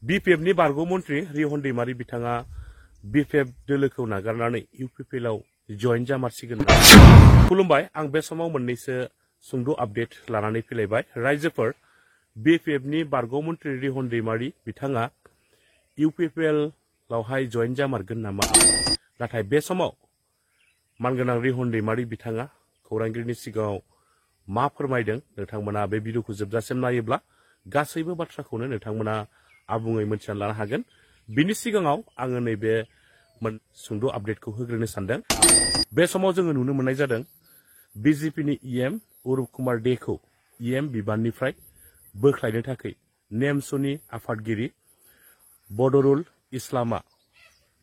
BPFनि बारग' मन्त्रि रिहन दैमारि बिथाङा BPF दोलोखौ नागारनानै UPPLआव जइन जामारसिगोन। खुलुमबाय, आं बे समाव मोननैसो सुंद' आपडेट लानानै फैलायबाय। रायजोफोर, BPFनि बारग' मन्त्रि रिहन दैमारि बिथाङा UPPLआवहाय जइन जामारगोन नामा? नाथाय बे समाव मानगोनां रिहन दैमारि बिथाङा खौरांगिरिनि सिगाङाव मा फोरमायदों, नोंथांमोना बे भिडिअखौ जोबजासिम नायोब्ला गासैबो बाथ्राखौनो नोंथांमोना आबुङै मोनथिना लानो हागोन। बिनि सिगाङाव आङो नैबे सुंद' आपडेटखौ होग्रोनो सानदों। बे समाव जोङो नुनो मोननाय जादों BJPनि EM अरुप कुमार देखौ EM बिबाननिफ्राय बोख्लायनो थाखाय नेमसुनि आफादगिरि बदरुल इस्लामा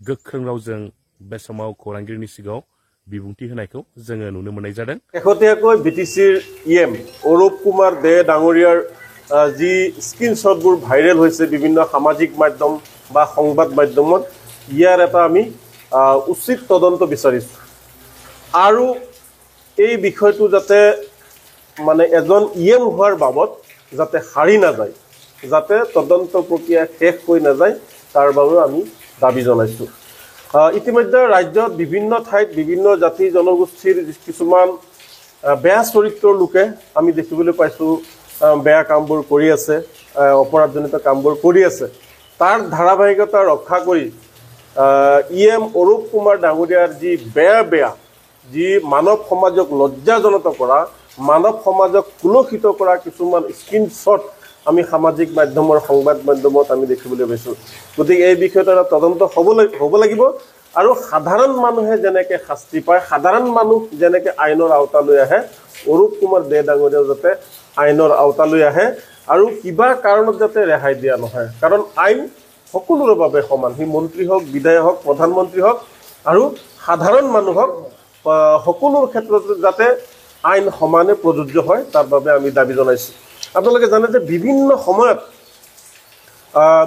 गोख्रों रावजों बे समाव खौरांगिरिनि सिगाङाव बिबुंथि होनायखौ जोङो नुनो मोननाय जादों। শেহতীয়াকৈ BTCৰ EM অৰুপ কুমাৰ দে ডাঙৰীয়াৰ যি স্ক্ৰীনশ্বটবোৰ ভাইৰেল হৈছে বিভিন্ন সামাজিক মাধ্যম বা সংবাদ মাধ্যমত, ইয়াৰ এটা আমি উচিত তদন্ত বিচাৰিছোঁ আৰু এই বিষয়টো যাতে মানে এজন EM হোৱাৰ বাবদ যাতে হাৰি নাযায়, যাতে তদন্ত প্ৰক্ৰিয়া শেষ হৈ নাযায়, তাৰ বাবে আমি দাবী জনাইছোঁ। ইতিমধ্যে ৰাজ্যত বিভিন্ন ঠাইত বিভিন্ন জাতি জনগোষ্ঠীৰ কিছুমান বেয়া চৰিত্ৰৰ লোকে আমি দেখিবলৈ পাইছোঁ বেয়া কামবোৰ কৰি আছে, অপৰাধজনিত কামবোৰ কৰি আছে। তাৰ ধাৰাবাহিকতা ৰক্ষা কৰি EM অৰুপ কুমাৰ ডাঙৰীয়াৰ যি বেয়া যি মানৱ সমাজক লজ্জাজনিত কৰা, মানৱ সমাজক কুলসিত কৰা কিছুমান স্ক্ৰীনশ্বট আমি সামাজিক মাধ্যমৰ সংবাদ মাধ্যমত আমি দেখিবলৈ পাইছোঁ। গতিকে এই বিষয়টো এটা তদন্ত হ'ব লাগিব আৰু সাধাৰণ মানুহে যেনেকৈ শাস্তি পায়, সাধাৰণ মানুহ যেনেকৈ আইনৰ আওতালৈ আহে, অৰুপ কুমাৰ দে ডাঙৰীয়াও যাতে আইনৰ আওতালৈ আহে আৰু কিবা কাৰণত যাতে ৰেহাই দিয়া নহয়। কাৰণ আইন সকলোৰে বাবে সমান, সি মন্ত্ৰী হওক, বিধায়ক হওক, প্ৰধানমন্ত্ৰী হওক আৰু সাধাৰণ মানুহ হওক, সকলোৰ ক্ষেত্ৰত যাতে আইন সমানে প্ৰযোজ্য হয়, তাৰ বাবে আমি দাবী জনাইছোঁ। আপোনালোকে জানে যে বিভিন্ন সময়ত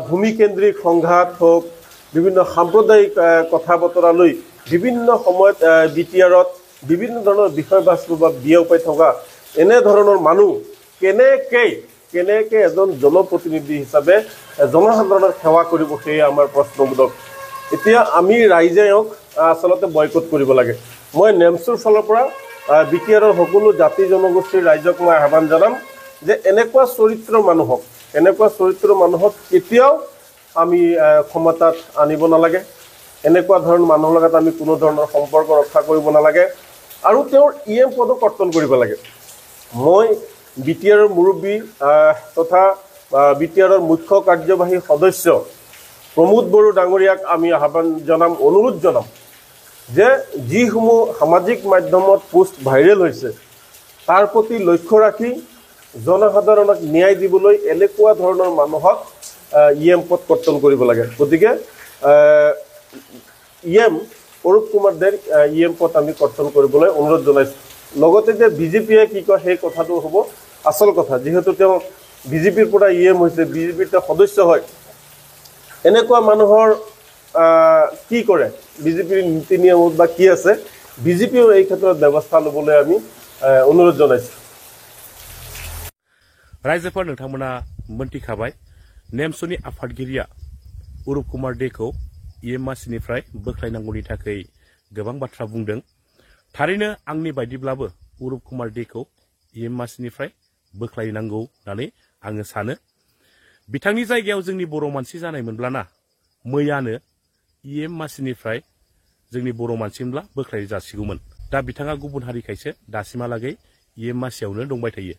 ভূমিকেন্দ্ৰিক সংঘাত হওক, বিভিন্ন সাম্প্ৰদায়িক কথা বতৰা লৈ বিভিন্ন সময়ত BTRত বিভিন্ন ধৰণৰ বিষয়বস্তু বা বিয়পাই থকা এনেধৰণৰ মানুহ কেনেকৈ এজন জনপ্ৰতিনিধি হিচাপে জনসাধাৰণৰ সেৱা কৰিব, সেয়ে আমাৰ প্ৰশ্নবোধক। এতিয়া আমি ৰাইজে আচলতে বয়কট কৰিব লাগে। মই নেমছুৰ ফালৰ পৰা BTRৰ সকলো জাতি জনগোষ্ঠীৰ ৰাইজক মই আহ্বান জনাম যে এনেকুৱা চৰিত্ৰ মানুহক কেতিয়াও আমি ক্ষমতাত আনিব নালাগে। এনেকুৱা ধৰণৰ মানুহৰ লগত আমি কোনো ধৰণৰ সম্পৰ্ক ৰক্ষা কৰিব নালাগে আৰু তেওঁৰ EM পদো কৰ্তন কৰিব লাগে। মই BTRৰ মুৰব্বী তথা BTRৰ মুখ্য কাৰ্যবাহী সদস্য প্ৰমোদ বড়ো ডাঙৰীয়াক আমি আহ্বান জনাম, অনুৰোধ জনাম যে যিসমূহ সামাজিক মাধ্যমত পোষ্ট ভাইৰেল হৈছে তাৰ প্ৰতি লক্ষ্য ৰাখি জনসাধাৰণক ন্যায় দিবলৈ এনেকুৱা ধৰণৰ মানুহক EM পদ কৰ্তন কৰিব লাগে। গতিকে EM অৰুপ কুমাৰ দেৰ EM পদ আমি কৰ্তন কৰিবলৈ অনুৰোধ জনাইছোঁ। লগতে যে BJPয়ে কি কয় সেই কথাটো হ'ব আচল কথা। যিহেতু তেওঁ BJPৰ পৰা EM হৈছে, BJPৰ তেওঁ সদস্য হয়, এনেকুৱা মানুহৰ কি কৰে, BJPৰ নীতি নিয়মত বা কি আছে, BJPয়েও এই ক্ষেত্ৰত ব্যৱস্থা ল'বলৈ আমি অনুৰোধ জনাইছোঁ। रायजोफोर, नोंथांमोना मोनथिखाबाय नेमसुनि आफादगिरिया अरुप कुमार देखौ EM मासिनिफ्राय बोख्लायनांगौनि थाखाय गोबां बाथ्रा बुंदों। थारैनो आंनि बायदिब्लाबो अरुप कुमार देखौ EM मासिनिफ्राय बोख्लायनांगौ होननानै आङो सानो। बिथांनि जायगायाव जोंनि बर' मानसि जानायमोनब्लाना मैयानो EM मासिनिफ्राय जोंनि बर' मानसिमोनब्ला बोख्लाय जासिगौमोन। दा बिथाङा गुबुन हारिखायसो दासिमहालागै EM मासियावनो दंबाय थायो।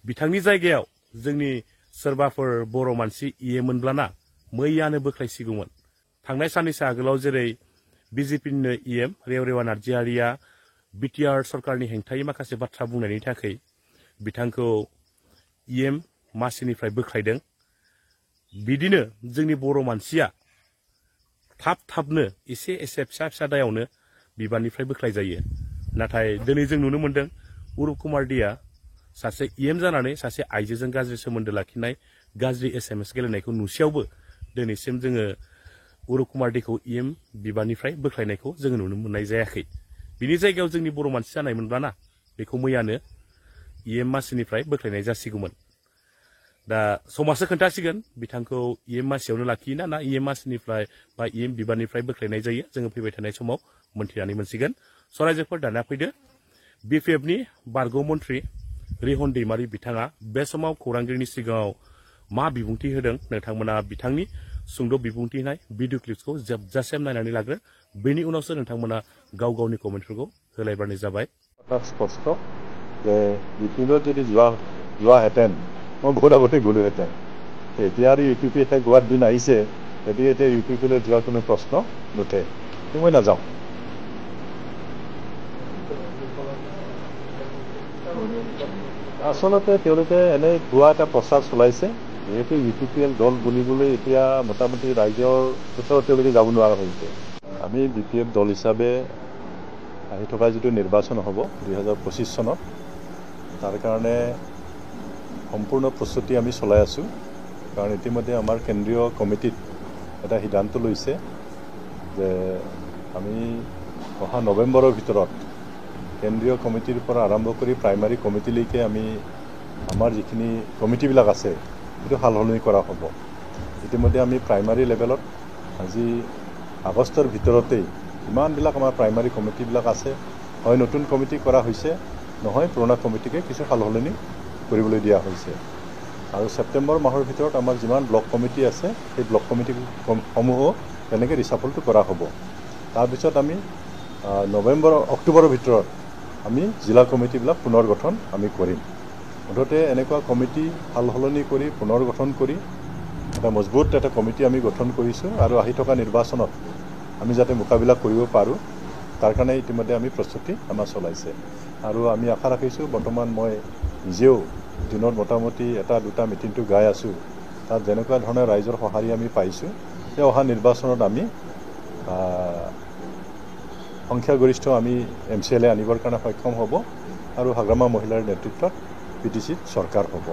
बिथांनि जायगायाव जोंनि सोरबाफोर बर' मानसि EM मोनब्लाना मैयानो बोख्लायसिगौमोन। थांनाय साननैसो आगोलाव जेरै BJPनिनो EM रेवरेवा नार्जारिया BTR सरकारनि हेंथायै माखासे बाथ्रा बुंनायनि थाखाय बिथांखौ EM मासिनिफ्राय बोख्लायदों। बिदिनो जोंनि बर' मानसिया थाबनो एसे फिसा दायावनो बिबाननिफ्राय बोख्लाय जायो। नाथाय दिनै जों नुनो मोनदों अरुप कुमार देआ सासे EM जानानै सासे आइजोजों गाज्रि सोमोन्दो लाखिनाय, गाज्रि SMS गेलेनायखौ नुसेयावबो दिनैसिम जोङो अरुप कुमार देखौ EM बिबाननिफ्राय बोख्लायनायखौ जोङो नुनो मोननाय जायाखै। बिनि जायगायाव जोंनि बर' मानसि जानायमोनब्लाना बेखौ मैयानो EM मासिनिफ्राय बोख्लायनाय जासिगौमोन। दा समाजो खोन्थासिगोन बिथांखौ इएम मासियावनो लाखियोना ना इएम मासिनिफ्राय बा इएम बिबाननिफ्राय बोख्लायनाय जायो जोङो फैबाय थानाय समाव मोन्थिनानै मोनसिगोन सरायजोफोर दाना फैदो बिपिएफनि बारग' मन्थ्रि रिहन दैमारि बिथाङा बे समाव खौरांगिरिनि सिगाङाव मा बिबुंथि होदों नोंथांमोना बिथांनि सुंद' बिबुंथि होनाय भिडिअ क्लिप्सखौ जोबजासिम नायनानै लाग्रो बेनि उनावसो नोंथांमोना गाव गावनि कमेन्टफोरखौ होलायबानो जाबाय স্পষ্ট যে ইউপিপিএলত যদি যোৱাহেঁতেন মই বহুত আগতে গ'লোহেঁতেন এতিয়া আৰু ইউপিপি শেষ হোৱাৰ দিন আহিছে গতিকে এতিয়া ইউপিপিএলত যোৱাৰ কোনো প্ৰশ্ন নুঠে মই নাযাওঁ আচলতে তেওঁলোকে এনেই ভুৱা এটা প্ৰচাৰ চলাইছে যিহেতু ইউপিপিএল দল বুলিবলৈ এতিয়া মোটামুটি ৰাইজৰ ওচৰত তেওঁলোকে যাব নোৱাৰা হৈছে আমি বিপিএফ দল হিচাপে আহি থকা যিটো নিৰ্বাচন হ'ব 2025 চনত তাৰ কাৰণে সম্পূৰ্ণ প্ৰস্তুতি আমি চলাই আছোঁ কাৰণ ইতিমধ্যে আমাৰ কেন্দ্ৰীয় কমিটিত এটা সিদ্ধান্ত লৈছে যে আমি অহা নৱেম্বৰৰ ভিতৰত কেন্দ্ৰীয় কমিটিৰ পৰা আৰম্ভ কৰি প্ৰাইমাৰী কমিটিলৈকে আমি আমাৰ যিখিনি কমিটিবিলাক আছে সেইটো সাল সলনি কৰা হ'ব ইতিমধ্যে আমি প্ৰাইমাৰী লেভেলত আজি আগষ্টৰ ভিতৰতেই ইমানবিলাক আমাৰ প্ৰাইমাৰী কমিটিবিলাক আছে হয় নতুন কমিটি কৰা হৈছে নহয় পুৰণা কমিটিকে কিছু সাল সলনি কৰিবলৈ দিয়া হৈছে আৰু ছেপ্টেম্বৰ মাহৰ ভিতৰত আমাৰ যিমান ব্লক কমিটি আছে সেই ব্লক কমিটিসমূহো তেনেকৈ ৰিচাফলটো কৰা হ'ব তাৰপিছত আমি অক্টোবৰৰ ভিতৰত আমি জিলা কমিটিবিলাক পুনৰ গঠন আমি কৰিম মুঠতে এনেকুৱা কমিটি সাল সলনি কৰি পুনৰ গঠন কৰি এটা মজবুত এটা কমিটি আমি গঠন কৰিছোঁ আৰু আহি থকা নিৰ্বাচনত আমি যাতে মোকাবিলা কৰিব পাৰোঁ তাৰ কাৰণে ইতিমধ্যে আমি প্ৰস্তুতি আমাৰ চলাইছে আৰু আমি আশা ৰাখিছোঁ বৰ্তমান মই নিজেও দিনত মোটামুটি এটা দুটা মিটিংটো গাই আছোঁ তাত যেনেকুৱা ধৰণৰ ৰাইজৰ সঁহাৰি আমি পাইছোঁ সেই অহা নিৰ্বাচনত আমি সংখ্যাগৰিষ্ঠ আমি MCLA আনিবৰ কাৰণে সক্ষম হ'ব আৰু হাগ্ৰামা মহিলাৰ নেতৃত্বত PTCত চৰকাৰ হ'ব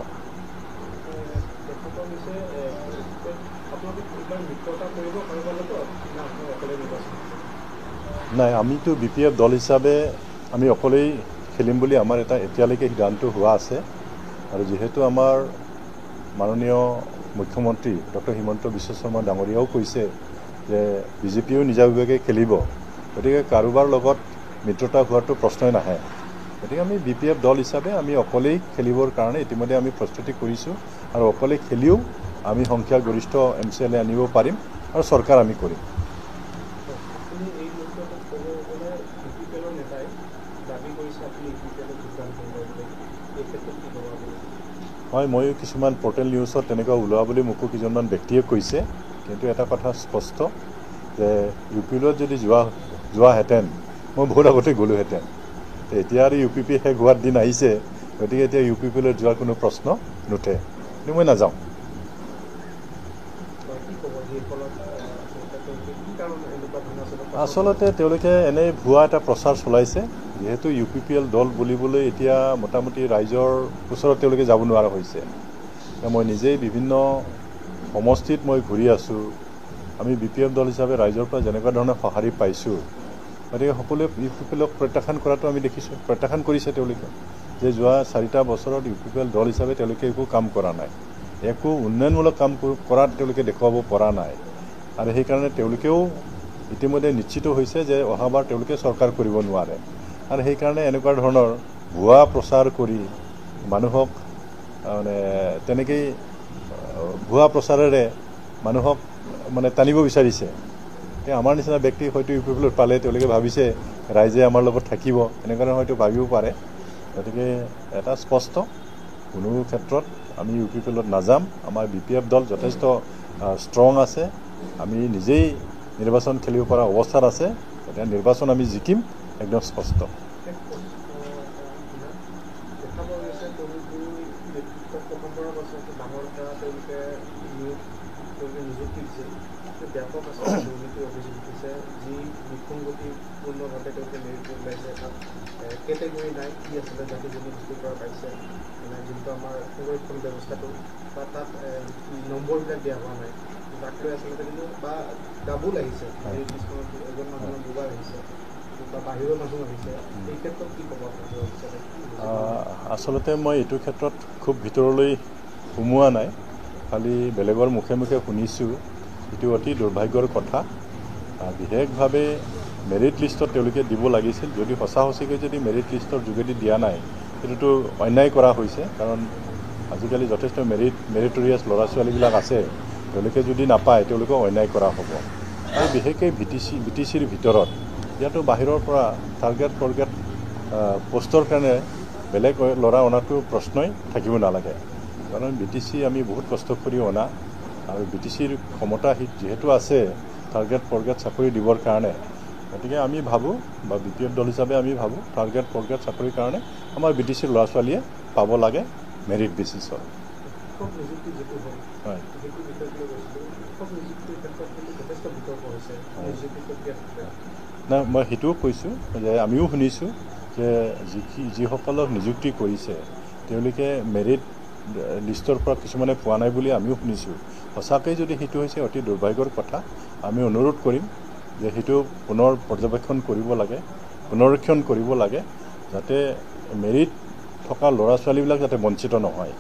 নাই আমিতো বিপিএফ দল হিচাপে আমি অকলেই খেলিম বুলি আমাৰ এটা এতিয়ালৈকে সিদ্ধান্ত হোৱা আছে আৰু যিহেতু আমাৰ মাননীয় মুখ্যমন্ত্ৰী ডক্টৰ হিমন্ত বিশ্ব শৰ্মা ডাঙৰীয়াও কৈছে যে বিজেপিও নিজাববীয়াকৈ খেলিব গতিকে কাৰোবাৰ লগত মিত্ৰতা হোৱাটো প্ৰশ্নই নাহে গতিকে আমি বিপিএফ দল হিচাপে আমি অকলেই খেলিবৰ কাৰণে ইতিমধ্যে আমি প্ৰস্তুতি কৰিছোঁ আৰু অকলে খেলিও আমি সংখ্যাগৰিষ্ঠ MCLA আনিব পাৰিম আৰু চৰকাৰ আমি কৰিম হয় ময়ো কিছুমান পৰ্টেল নিউজত তেনেকুৱা ওলোৱা বুলি মোকো কিছুমান ব্যক্তিয়ে কৈছে কিন্তু এটা কথা স্পষ্ট যে ইউপিপিএলত যদি যোৱাহেঁতেন মই বহুত আগতে গ'লোহেঁতেন এতিয়া আৰু ইউপিপি শেষ হোৱাৰ দিন আহিছে গতিকে এতিয়া ইউপিপিএলত যোৱাৰ কোনো প্ৰশ্ন নুঠে কিন্তু মই নাযাওঁ আচলতে তেওঁলোকে এনেই ভুৱা এটা প্ৰচাৰ চলাইছে যিহেতু ইউপিপিএল দল বুলিবলৈ এতিয়া মোটামুটি ৰাইজৰ ওচৰত তেওঁলোকে যাব নোৱাৰা হৈছে মই নিজেই বিভিন্ন সমষ্টিত মই ঘূৰি আছোঁ আমি বিপিএফ দল হিচাপে ৰাইজৰ পৰা যেনেকুৱা ধৰণৰ সঁহাৰি পাইছোঁ গতিকে সকলোৱে ইউপিপিএলক প্ৰত্যাখ্যান কৰাটো আমি দেখিছোঁ প্ৰত্যাখ্যান কৰিছে তেওঁলোকে যে যোৱা 4টা বছৰত ইউপিপিএল দল হিচাপে তেওঁলোকে একো কাম কৰা নাই একো উন্নয়নমূলক কাম কৰাত তেওঁলোকে দেখুৱাব পৰা নাই আৰু সেইকাৰণে তেওঁলোকেও ইতিমধ্যে নিশ্চিত হৈছে যে অহাবাৰ তেওঁলোকে চৰকাৰ কৰিব নোৱাৰে আৰু সেইকাৰণে এনেকুৱা ধৰণৰ ভুৱা প্ৰচাৰ কৰি মানুহক মানে তেনেকেই ভুৱা প্ৰচাৰেৰে মানুহক মানে টানিব বিচাৰিছে আমাৰ নিচিনা ব্যক্তি হয়তো ইউপিপিএলত পালে তেওঁলোকে ভাবিছে ৰাইজে আমাৰ লগত থাকিব এনেকুৱা ধৰণৰ হয়তো ভাবিব পাৰে গতিকে এটা স্পষ্ট কোনো ক্ষেত্ৰত আমি ইউপিপিএলত নাযাম আমাৰ বিপিএফ দল যথেষ্ট ষ্ট্ৰং আছে আমি নিজেই নিৰ্বাচন খেলিব পৰা অৱস্থাত আছে এতিয়া নিৰ্বাচন আমি জিকিম একদম স্পষ্ট কেটেগৰী নাই কি আছিলে জাতি জনগোষ্ঠীৰ পৰা পাইছে মানে যোনটো আমাৰ সংৰক্ষণ ব্যৱস্থাটো বা তাত নম্বৰবিলাক দিয়া হোৱা নাই তাক লৈ আচলতে কিন্তু বা ডাবুল আহিছে এই কিছুমানত এজন মানুহৰ দুবাৰ আহিছে বা বাহিৰৰ মানুহ আহিছে এই ক্ষেত্ৰত কি ক'ব আপোনাৰ আচলতে মই এইটো ক্ষেত্ৰত খুব ভিতৰলৈ সোমোৱা নাই, খালি বেলেগৰ মুখে মুখে শুনিছোঁ। এইটো অতি দুৰ্ভাগ্যৰ কথা। বিশেষভাৱে মেৰিট লিষ্টত তেওঁলোকে দিব লাগিছিল। যদি সঁচাকৈ যদি মেৰিট লিষ্টৰ যোগেদি দিয়া নাই, সেইটোতো অন্যায় কৰা হৈছে। কাৰণ আজিকালি যথেষ্ট মেৰিটৰিয়াছ ল'ৰা ছোৱালীবিলাক আছে, তেওঁলোকে যদি নাপায় তেওঁলোকক অন্যায় কৰা হ'ব। আৰু বিশেষকৈ বি টি চিৰ ভিতৰত ইয়াতো বাহিৰৰ পৰা টাৰ্গেট পষ্টৰ কাৰণে বেলেগ ল'ৰা অনাটো প্ৰশ্নই থাকিব নালাগে। কাৰণ বি টি চি আমি বহুত কষ্ট কৰি অনা, আৰু বি টি চিৰ ক্ষমতা যিহেতু আছে টাৰ্গেট চাকৰি দিবৰ কাৰণে, গতিকে আমি ভাবোঁ বা বি পি এফ দল হিচাপে আমি ভাবোঁ টাৰ্গেট চাকৰিৰ কাৰণে আমাৰ বি টি চিৰ ল'ৰা ছোৱালীয়ে পাব লাগে মেৰিট বেচিছত। হয়, নাই মই সেইটোও কৈছোঁ যে আমিও শুনিছোঁ যে যিসকলক নিযুক্তি কৰিছে তেওঁলোকে মেৰিট লিষ্টৰ পৰা কিছুমানে পোৱা নাই বুলি আমিও শুনিছোঁ। সঁচাকৈ যদি সেইটো হৈছে অতি দুৰ্ভাগ্যৰ কথা। আমি অনুৰোধ কৰিম যে সেইটো পুনৰ পৰ্যবেক্ষণ কৰিব লাগে, পুনৰীক্ষণ কৰিব লাগে, যাতে মেৰিট থকা ল'ৰা ছোৱালীবিলাক যাতে বঞ্চিত নহয়।